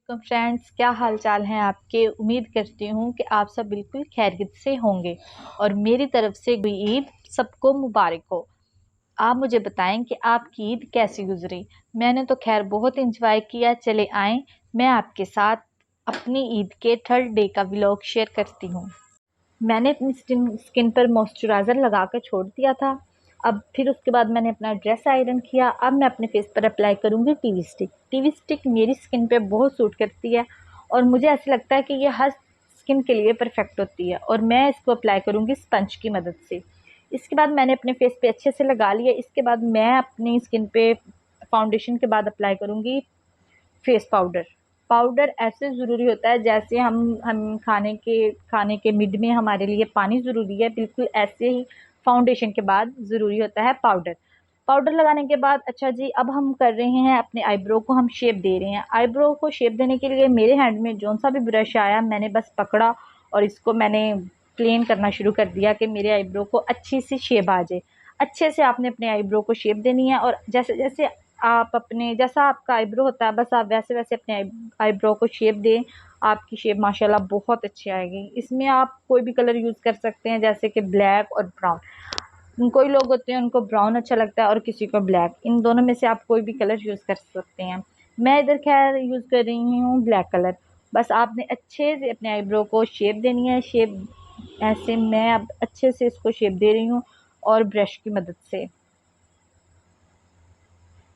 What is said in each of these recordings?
तो फ्रेंड्स, क्या हाल चाल हैं आपके। उम्मीद करती हूँ कि आप सब बिल्कुल खैरियत से होंगे और मेरी तरफ से भी ईद सबको मुबारक हो। आप मुझे बताएं कि आपकी ईद कैसी गुजरी। मैंने तो खैर बहुत इंजॉय किया। चले आएं, मैं आपके साथ अपनी ईद के थर्ड डे का व्लॉग शेयर करती हूँ। मैंने अपनी स्किन पर मॉइस्चराइज़र लगा कर छोड़ दिया था। अब फिर उसके बाद मैंने अपना ड्रेस आयरन किया। अब मैं अपने फेस पर अप्लाई करूँगी टीवी स्टिक। टीवी स्टिक मेरी स्किन पे बहुत सूट करती है और मुझे ऐसा लगता है कि ये हर स्किन के लिए परफेक्ट होती है और मैं इसको अप्लाई करूँगी स्पंज की मदद से। इसके बाद मैंने अपने फेस पे अच्छे से लगा लिया। इसके बाद मैं अपनी स्किन पे फाउंडेशन के बाद अप्लाई करूँगी फेस पाउडर। पाउडर ऐसे ज़रूरी होता है जैसे हम खाने के मिड में हमारे लिए पानी ज़रूरी है, बिल्कुल ऐसे ही फाउंडेशन के बाद ज़रूरी होता है पाउडर। पाउडर लगाने के बाद अच्छा जी, अब हम कर रहे हैं अपने आईब्रो को हम शेप दे रहे हैं। आईब्रो को शेप देने के लिए मेरे हैंड में जौन सा भी ब्रश आया मैंने बस पकड़ा और इसको मैंने प्लेन करना शुरू कर दिया कि मेरे आईब्रो को अच्छी सी शेप आ जाए। अच्छे से आपने अपने आईब्रो को शेप देनी है और जैसे जैसे आप अपने जैसा आपका आईब्रो होता है बस आप वैसे वैसे अपने आईब्रो को शेप दें। आपकी शेप माशाल्लाह बहुत अच्छी आएगी। इसमें आप कोई भी कलर यूज़ कर सकते हैं जैसे कि ब्लैक और ब्राउन। कोई लोग होते हैं उनको ब्राउन अच्छा लगता है और किसी को ब्लैक। इन दोनों में से आप कोई भी कलर यूज़ कर सकते हैं। मैं इधर खैर यूज़ कर रही हूँ ब्लैक कलर। बस आपने अच्छे से अपने आईब्रो को शेप देनी है। शेप ऐसे मैं अब अच्छे से इसको शेप दे रही हूँ और ब्रश की मदद से।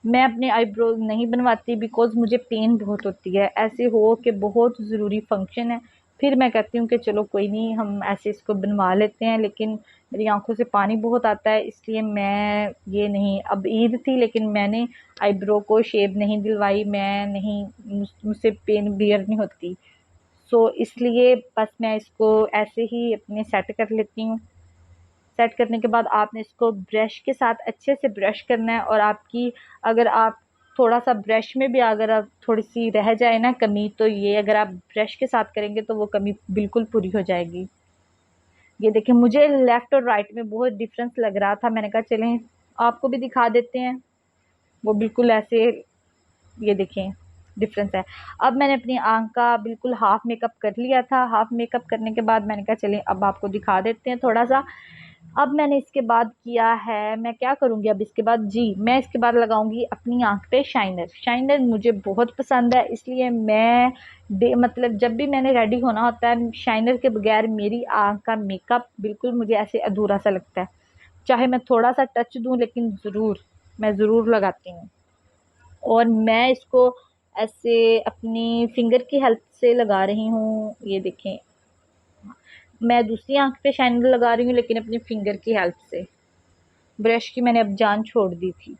मैं अपने आईब्रो नहीं बनवाती बिकॉज़ मुझे पेन बहुत होती है। ऐसे हो कि बहुत ज़रूरी फंक्शन है, फिर मैं कहती हूँ कि चलो कोई नहीं, हम ऐसे इसको बनवा लेते हैं, लेकिन मेरी आँखों से पानी बहुत आता है इसलिए मैं ये नहीं। अब ईद थी लेकिन मैंने आईब्रो को शेप नहीं दिलवाई। मैं नहीं, मुझसे पेन बियर नहीं होती। सो इसलिए बस मैं इसको ऐसे ही अपने सेट कर लेती हूँ। सेट करने के बाद आपने इसको ब्रश के साथ अच्छे से ब्रश करना है और आपकी अगर आप थोड़ा-सा ब्रश में भी अगर आप थोड़ी-सी रह जाए ना कमी, तो ये अगर आप ब्रश के साथ करेंगे तो वो कमी बिल्कुल पूरी हो जाएगी। ये देखिए, मुझे लेफ़्ट और राइट में बहुत डिफ़रेंस लग रहा था। मैंने कहा चलें आपको भी दिखा देते हैं। वो बिल्कुल ऐसे, ये देखें डिफ़रेंस है। अब मैंने अपनी आँख का बिल्कुल हाफ़ मेकअप कर लिया था। हाफ़ मेकअप करने के बाद मैंने कहा चलें अब आपको दिखा देते हैं थोड़ा-सा। अब मैंने इसके बाद किया है, मैं क्या करूँगी अब इसके बाद जी, मैं इसके बाद लगाऊँगी अपनी आँख पे शाइनर। शाइनर मुझे बहुत पसंद है इसलिए मैं मतलब जब भी मैंने रेडी होना होता है शाइनर के बगैर मेरी आँख का मेकअप बिल्कुल मुझे ऐसे अधूरा-सा लगता है। चाहे मैं थोड़ा-सा टच दूँ लेकिन मैं ज़रूर लगाती हूँ। और मैं इसको ऐसे अपनी फिंगर की हेल्प से लगा रही हूँ। ये देखें, मैं दूसरी आँख पे शाइनर लगा रही हूँ लेकिन अपनी फिंगर की हेल्प से। ब्रश की मैंने अब जान छोड़ दी थी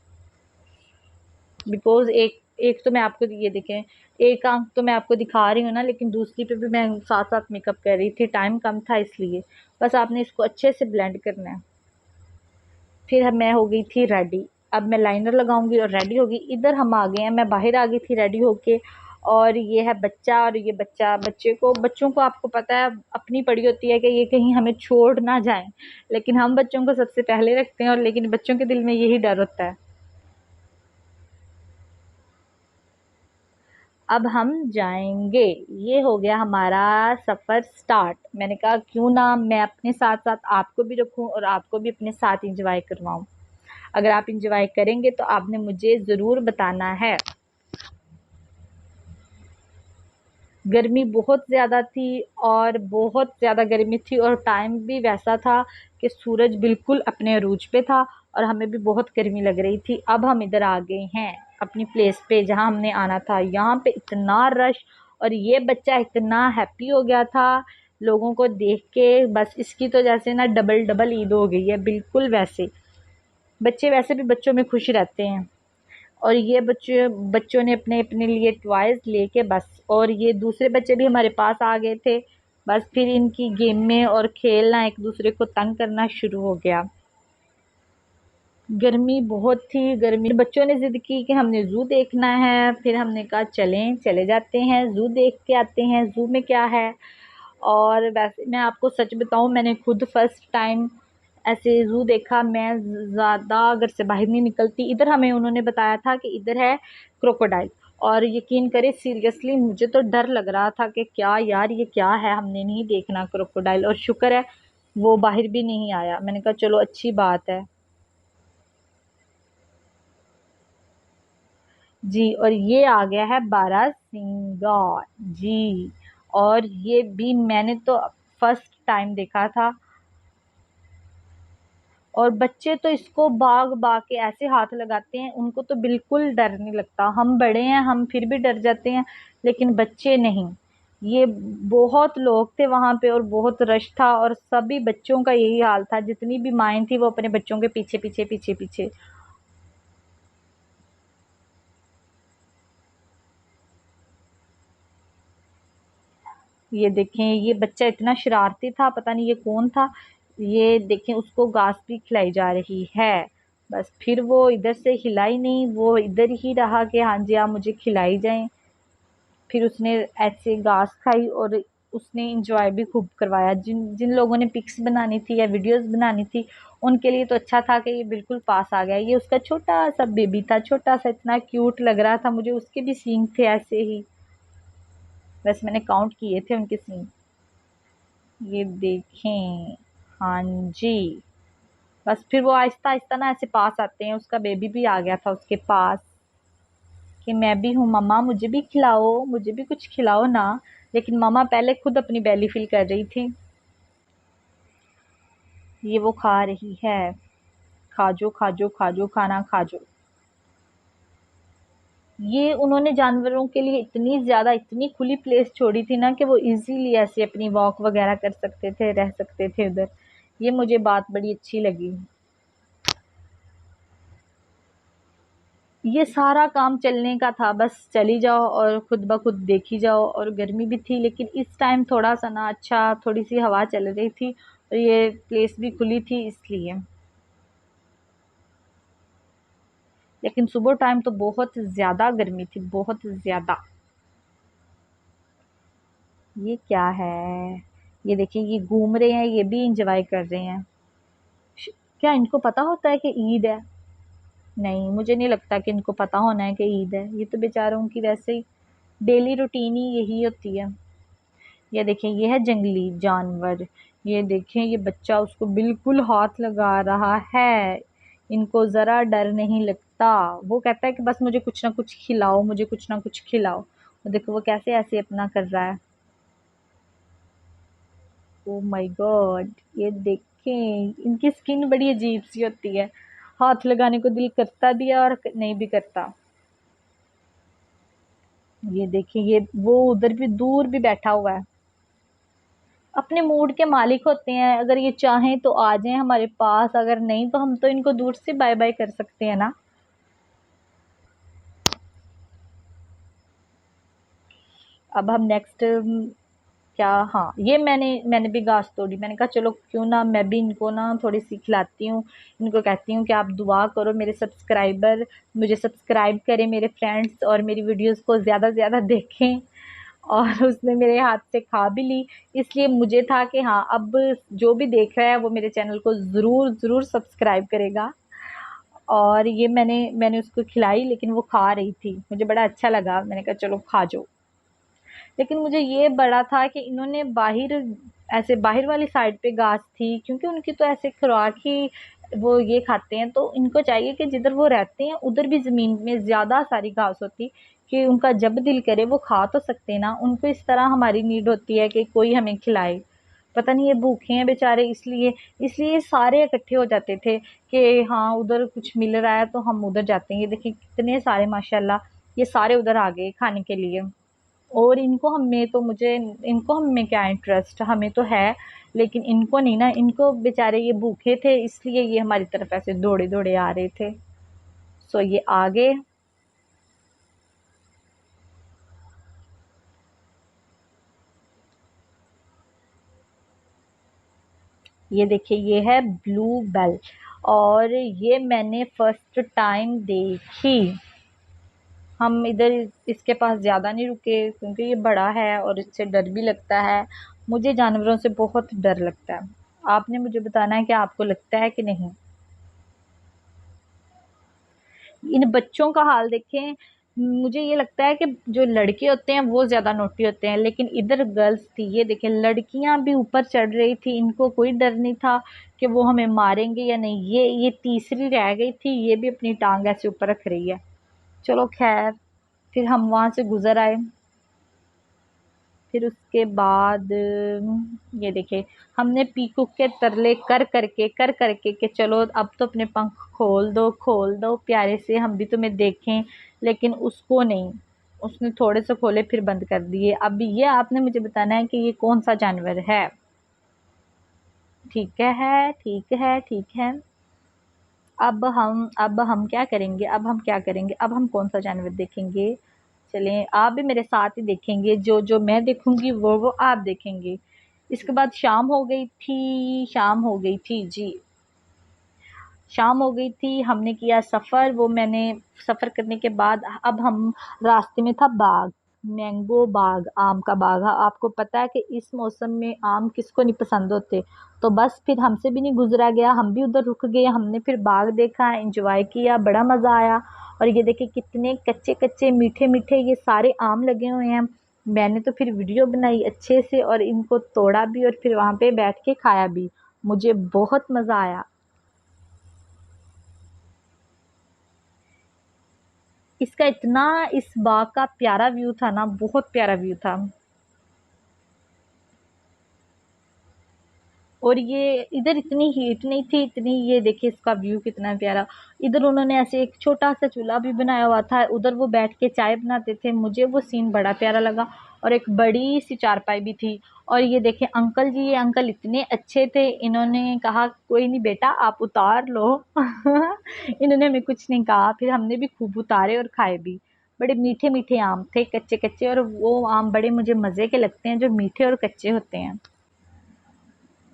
बिकॉज़ एक एक तो मैं आपको ये देखें, एक आँख तो मैं आपको दिखा रही हूँ ना, लेकिन दूसरी पे भी मैं साथ-साथ मेकअप कर रही थी, टाइम कम था इसलिए। बस आपने इसको अच्छे से ब्लेंड करना है। फिर मैं हो गई थी रेडी। अब मैं लाइनर लगाऊँगी और रेडी होगी। इधर हम आ गए हैं, मैं बाहर आ गई थी रेडी होके और ये है बच्चा और ये बच्चों को आपको पता है अपनी पड़ी होती है कि ये कहीं हमें छोड़ ना जाएँ। लेकिन हम बच्चों को सबसे पहले रखते हैं और लेकिन बच्चों के दिल में यही डर होता है। अब हम जाएँगे। ये हो गया हमारा सफ़र स्टार्ट। मैंने कहा क्यों ना मैं अपने साथ-साथ आपको भी रखूँ और आपको भी अपने साथ एन्जॉय करवाऊँ। अगर आप एन्जॉय करेंगे तो आपने मुझे ज़रूर बताना है। गर्मी बहुत ज़्यादा थी और बहुत ज़्यादा गर्मी थी और टाइम भी वैसा था कि सूरज बिल्कुल अपने अरूज पे था और हमें भी बहुत गर्मी लग रही थी। अब हम इधर आ गए हैं अपनी प्लेस पे जहाँ हमने आना था। यहाँ पे इतना रश और ये बच्चा इतना हैप्पी हो गया था लोगों को देख के, बस इसकी तो जैसे ना डबल ईद हो गई है, बिल्कुल वैसे। बच्चे वैसे भी बच्चों में खुश रहते हैं और ये बच्चों ने अपने अपने लिए टॉयज़ लेके बस, और ये दूसरे बच्चे भी हमारे पास आ गए थे। बस फिर इनकी गेम में और खेलना एक दूसरे को तंग करना शुरू हो गया। गर्मी बहुत थी, गर्मी बच्चों ने ज़िद की कि हमने ज़ू देखना है। फिर हमने कहा चलें, चले जाते हैं ज़ू देख के आते हैं, ज़ू में क्या है। और वैसे मैं आपको सच बताऊँ, मैंने खुद फर्स्ट टाइम ऐसे ज़ू देखा। मैं ज़्यादा घर से बाहर नहीं निकलती। इधर हमें उन्होंने बताया था कि इधर है क्रोकोडाइल, और यकीन करें सीरियसली मुझे तो डर लग रहा था कि क्या यार ये क्या है, हमने नहीं देखना क्रोकोडाइल। और शुक्र है वो बाहर भी नहीं आया। मैंने कहा चलो अच्छी बात है। जी, और ये आ गया है बारहसिंगा। जी, और ये भी मैंने तो फर्स्ट टाइम देखा था। और बच्चे तो इसको भाग भाग के ऐसे हाथ लगाते हैं, उनको तो बिल्कुल डर नहीं लगता। हम बड़े हैं, हम फिर भी डर जाते हैं, लेकिन बच्चे नहीं। ये बहुत लोग थे वहां पे और बहुत रश था, और सभी बच्चों का यही हाल था। जितनी भी माएँ थी वो अपने बच्चों के पीछे पीछे पीछे पीछे। ये देखें, ये बच्चा इतना शरारती था, पता नहीं ये कौन था। ये देखें, उसको घास भी खिलाई जा रही है। बस फिर वो इधर से हिला ही नहीं, वो इधर ही रहा कि हाँ जी आप मुझे खिलाई जाएं। फिर उसने ऐसे घास खाई, और उसने इंजॉय भी खूब करवाया। जिन जिन लोगों ने पिक्स बनानी थी या वीडियोस बनानी थी, उनके लिए तो अच्छा था कि ये बिल्कुल पास आ गया। ये उसका छोटा सा बेबी था, छोटा सा, इतना क्यूट लग रहा था मुझे। उसके भी सींग थे ऐसे ही, बस मैंने काउंट किए थे उनके सींग। ये देखें, हाँ जी। बस फिर वो आहिस्ता आहिस्ता ना ऐसे पास आते हैं। उसका बेबी भी आ गया था उसके पास कि मैं भी हूँ मम्मा, मुझे भी खिलाओ, मुझे भी कुछ खिलाओ ना। लेकिन मम्मा पहले खुद अपनी बेली फील कर रही थी। ये वो खा रही है। खाजो खाजो खाजो, खाना खाजो। ये उन्होंने जानवरों के लिए इतनी ज्यादा, इतनी खुली प्लेस छोड़ी थी ना कि वो इजीली ऐसे अपनी वॉक वगैरह कर सकते थे, रह सकते थे उधर। ये मुझे बात बड़ी अच्छी लगी। ये सारा काम चलने का था, बस चली जाओ और खुद ब खुद देखी जाओ। और गर्मी भी थी, लेकिन इस टाइम थोड़ा सा ना अच्छा, थोड़ी सी हवा चल रही थी और ये प्लेस भी खुली थी इसलिए। लेकिन सुबह टाइम तो बहुत ज़्यादा गर्मी थी, बहुत ज़्यादा। ये क्या है? ये देखिए, ये घूम रहे हैं, ये भी इंजॉय कर रहे हैं। श- क्या इनको पता होता है कि ईद है? नहीं, मुझे नहीं लगता कि इनको पता होना है कि ईद है। ये तो बेचारों की वैसे ही डेली रूटीन ही यही होती है। ये देखें, ये है जंगली जानवर। ये देखें, ये बच्चा उसको बिल्कुल हाथ लगा रहा है। इनको ज़रा डर नहीं लगता। वो कहता है कि बस मुझे कुछ ना कुछ खिलाओ, मुझे कुछ ना कुछ खिलाओ। और देखो वो कैसे ऐसे अपना कर रहा है। Oh my God! ये देखें, इनकी स्किन बड़ी अजीब सी होती है। हाथ लगाने को दिल करता भी है और नहीं भी करता। ये देखें, ये वो उधर भी दूर भी बैठा हुआ है। अपने मूड के मालिक होते हैं। अगर ये चाहें तो आ जाएं हमारे पास, अगर नहीं तो हम तो इनको दूर से बाय बाय कर सकते हैं ना। अब हम नेक्स्ट क्या, हाँ, ये मैंने भी घास तोड़ी। मैंने कहा चलो क्यों ना मैं भी इनको ना थोड़ी सी खिलाती हूँ। इनको कहती हूँ कि आप दुआ करो, मेरे सब्सक्राइबर मुझे सब्सक्राइब करें, मेरे फ्रेंड्स, और मेरी वीडियोस को ज़्यादा से ज़्यादा देखें। और उसने मेरे हाथ से खा भी ली। इसलिए मुझे था कि हाँ, अब जो भी देख रहा है वो मेरे चैनल को ज़रूर ज़रूर सब्सक्राइब करेगा। और ये मैंने उसको खिलाई, लेकिन वो खा रही थी, मुझे बड़ा अच्छा लगा। मैंने कहा चलो खा जाओ। लेकिन मुझे ये बड़ा था कि इन्होंने बाहर, ऐसे बाहर वाली साइड पे घास थी, क्योंकि उनकी तो ऐसे खुराक ही वो ये खाते हैं। तो इनको चाहिए कि जिधर वो रहते हैं उधर भी ज़मीन में ज़्यादा सारी घास होती, कि उनका जब दिल करे वो खा तो सकते हैं ना। उनको इस तरह हमारी नीड होती है कि कोई हमें खिलाए। पता नहीं ये भूखे हैं बेचारे, इसलिए इसलिए सारे इकट्ठे हो जाते थे कि हाँ उधर कुछ मिल रहा है तो हम उधर जाते हैं। ये देखिए कितने सारे माशाल्लाह, ये सारे उधर आ गए खाने के लिए। और इनको हमें तो मुझे इनको हमें क्या इंटरेस्ट, हमें तो है, लेकिन इनको नहीं ना। इनको बेचारे ये भूखे थे, इसलिए ये हमारी तरफ ऐसे दौड़े दौड़े आ रहे थे। सो ये आगे। ये देखिए, ये है ब्लू बेल, और ये मैंने फर्स्ट टाइम देखी। हम इधर इसके पास ज़्यादा नहीं रुके, क्योंकि ये बड़ा है और इससे डर भी लगता है। मुझे जानवरों से बहुत डर लगता है। आपने मुझे बताना है कि आपको लगता है कि नहीं। इन बच्चों का हाल देखें। मुझे ये लगता है कि जो लड़के होते हैं वो ज़्यादा नोटी होते हैं, लेकिन इधर गर्ल्स थी, ये देखें लड़कियां भी ऊपर चढ़ रही थी, इनको कोई डर नहीं था कि वो हमें मारेंगे या नहीं। ये तीसरी रह गई थी, ये भी अपनी टांग ऐसे ऊपर रख रही है। चलो खैर, फिर हम वहाँ से गुज़र आए। फिर उसके बाद ये देखिए हमने पीकॉक के तरले कर करके कि चलो अब तो अपने पंख खोल दो प्यारे से, हम भी तुम्हें देखें, लेकिन उसको नहीं, उसने थोड़े से खोले फिर बंद कर दिए। अब ये आपने मुझे बताना है कि ये कौन सा जानवर है। ठीक है, ठीक है, ठीक है। अब हम क्या करेंगे, अब हम कौन सा जानवर देखेंगे। चलें, आप भी मेरे साथ ही देखेंगे, जो जो मैं देखूंगी वो आप देखेंगे। इसके बाद शाम हो गई थी जी। शाम हो गई थी, हमने किया सफ़र, वो मैंने सफ़र करने के बाद अब हम रास्ते में था बाग, मैंगो बाग, आम का बाग। हाँ, आपको पता है कि इस मौसम में आम किसको नहीं पसंद होते। तो बस फिर हमसे भी नहीं गुजरा गया, हम भी उधर रुक गए, हमने फिर बाग देखा, एंजॉय किया, बड़ा मज़ा आया। और ये देखिए कितने कच्चे कच्चे मीठे मीठे ये सारे आम लगे हुए हैं। मैंने तो फिर वीडियो बनाई अच्छे से और इनको तोड़ा भी और फिर वहाँ पे बैठ के खाया भी। मुझे बहुत मज़ा आया। इसका इतना, इस बाग का प्यारा व्यू था ना, बहुत प्यारा व्यू था। और ये इधर इतनी हीट नहीं थी, इतनी, ये देखिए इसका व्यू कितना प्यारा। इधर उन्होंने ऐसे एक छोटा सा चूल्हा भी बनाया हुआ था, उधर वो बैठ के चाय बनाते थे, मुझे वो सीन बड़ा प्यारा लगा। और एक बड़ी सी चारपाई भी थी। और ये देखे अंकल जी, ये अंकल इतने अच्छे थे, इन्होंने कहा कोई नहीं बेटा आप उतार लो। इन्होंने हमें कुछ नहीं कहा, फिर हमने भी खूब उतारे और खाए भी। बड़े मीठे मीठे आम थे, कच्चे कच्चे, और वो आम बड़े मुझे मज़े के लगते हैं जो मीठे और कच्चे होते हैं।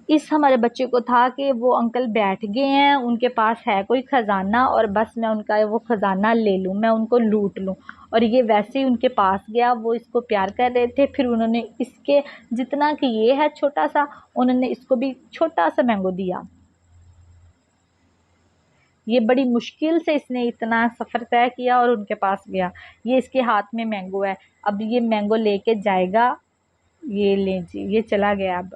इस हमारे बच्चे को था कि वो अंकल बैठ गए हैं, उनके पास है कोई ख़ज़ाना और बस मैं उनका वो ख़ज़ाना ले लूँ, मैं उनको लूट लूँ। और ये वैसे ही उनके पास गया, वो इसको प्यार कर रहे थे, फिर उन्होंने इसके जितना कि ये है छोटा सा, उन्होंने इसको भी छोटा सा मैंगो दिया। ये बड़ी मुश्किल से इसने इतना सफ़र तय किया और उनके पास गया। ये इसके हाथ में मैंगो है, अब ये मैंगो लेके जाएगा। ये ले जी, ये चला गया। अब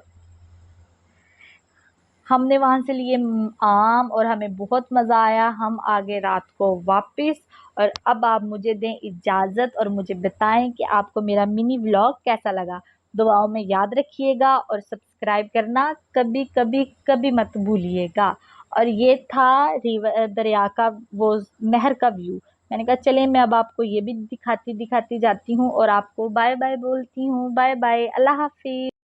हमने वहाँ से लिए आम और हमें बहुत मज़ा आया, हम आ गए रात को वापस। और अब आप मुझे दें इजाज़त और मुझे बताएं कि आपको मेरा मिनी व्लॉग कैसा लगा। दुआओं में याद रखिएगा और सब्सक्राइब करना कभी कभी कभी मत भूलिएगा। और ये था दरिया का, वो नहर का व्यू। मैंने कहा चलें मैं अब आपको ये भी दिखाती दिखाती जाती हूँ और आपको बाय बाय बोलती हूँ। बाय बाय, अल्लाह हाफिज़।